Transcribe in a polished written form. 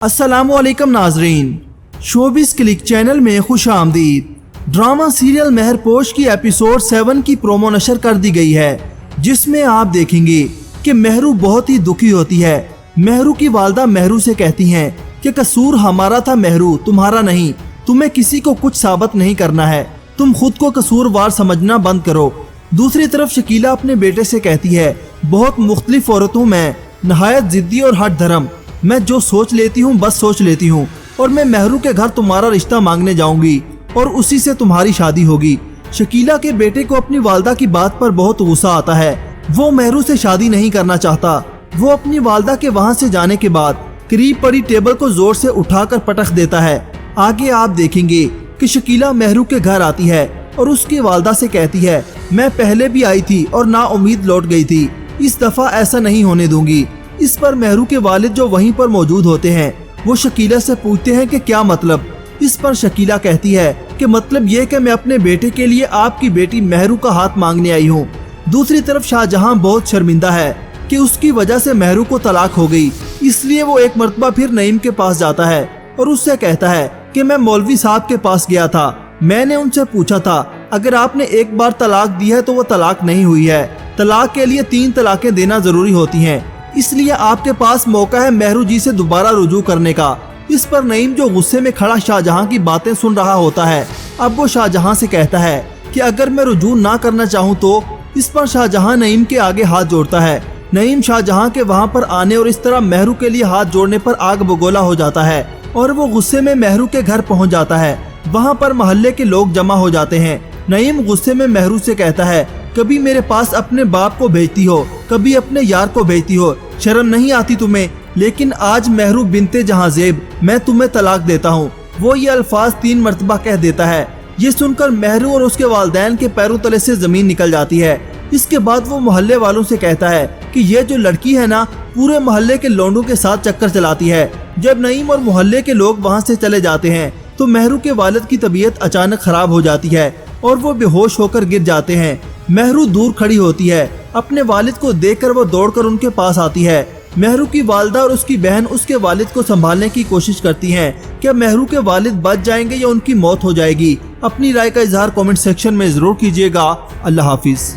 अस्सलामुअलैकुम नाजरीन, showbiz click channel में खुश आमदीद। ड्रामा सीरियल मेहरपोश की एपिसोड 7 की प्रोमो नशर कर दी गई है, जिसमें आप देखेंगे कि मेहरू बहुत ही दुखी होती है। मेहरू की वालदा मेहरू से कहती हैं कि कसूर हमारा था मेहरू, तुम्हारा नहीं। तुम्हें किसी को कुछ साबित नहीं करना है, तुम खुद को कसूरवार समझना बंद करो। दूसरी तरफ शकीला अपने बेटे से कहती है, बहुत मुख्तलिफ औरत हूँ मैं, नहायत जिद्दी और हट धर्म। मैं जो सोच लेती हूँ बस सोच लेती हूँ, और मैं मेहरू के घर तुम्हारा रिश्ता मांगने जाऊंगी और उसी से तुम्हारी शादी होगी। शकीला के बेटे को अपनी वालदा की बात पर बहुत गुस्सा आता है। वो मेहरू से शादी नहीं करना चाहता। वो अपनी वालदा के वहाँ से जाने के बाद करीब पड़ी टेबल को जोर से उठाकर पटक देता है। आगे आप देखेंगे कि शकीला मेहरू के घर आती है और उसकी वालदा से कहती है, मैं पहले भी आई थी और ना उम्मीद लौट गई थी, इस दफा ऐसा नहीं होने दूंगी। इस पर मेहरू के वालिद जो वहीं पर मौजूद होते हैं, वो शकीला से पूछते हैं कि क्या मतलब। इस पर शकीला कहती है कि मतलब ये कि मैं अपने बेटे के लिए आपकी बेटी मेहरू का हाथ मांगने आई हूँ। दूसरी तरफ शाहजहां बहुत शर्मिंदा है कि उसकी वजह से मेहरू को तलाक हो गई, इसलिए वो एक मर्तबा फिर नईम के पास जाता है और उससे कहता है कि मैं मौलवी साहब के पास गया था, मैंने उनसे पूछा था अगर आपने एक बार तलाक दी है तो वो तलाक नहीं हुई है, तलाक के लिए 3 तलाकें देना जरूरी होती हैं, इसलिए आपके पास मौका है मेहरू जी से दोबारा रुजू करने का। इस पर नईम जो गुस्से में खड़ा शाहजहां की बातें सुन रहा होता है, अब वो शाहजहां से कहता है कि अगर मैं रुजू ना करना चाहूँ तो। इस पर शाहजहां नईम के आगे हाथ जोड़ता है। नईम शाहजहां के वहाँ पर आने और इस तरह मेहरू के लिए हाथ जोड़ने पर आग बगोला हो जाता है और वो गुस्से में मेहरू के घर पहुँच जाता है। वहाँ पर मोहल्ले के लोग जमा हो जाते हैं। नईम गुस्से में मेहरू से कहता है, कभी मेरे पास अपने बाप को भेजती हो, कभी अपने यार को भेजती हो, शर्म नहीं आती तुम्हें। लेकिन आज मेहरू बिनते जहांजेब, मैं तुम्हें तलाक देता हूँ। वो ये अल्फाज 3 मरतबा कह देता है। ये सुनकर मेहरू और उसके वालिदैन के पैरों तले से जमीन निकल जाती है। इसके बाद वो मोहल्ले वालों से कहता है कि ये जो लड़की है ना, पूरे मोहल्ले के लोंडों के साथ चक्कर चलाती है। जब नईम और मोहल्ले के लोग वहाँ से चले जाते हैं तो मेहरू के वालिद की तबीयत अचानक खराब हो जाती है और वो बेहोश होकर गिर जाते हैं। मेहरू दूर खड़ी होती है। अपने वालिद को देखकर वो दौड़कर उनके पास आती है। मेहरू की वालदा और उसकी बहन उसके वालिद को संभालने की कोशिश करती हैं। क्या मेहरू के वालिद बच जाएंगे या उनकी मौत हो जाएगी? अपनी राय का इजहार कमेंट सेक्शन में जरूर कीजिएगा। अल्लाह हाफिज।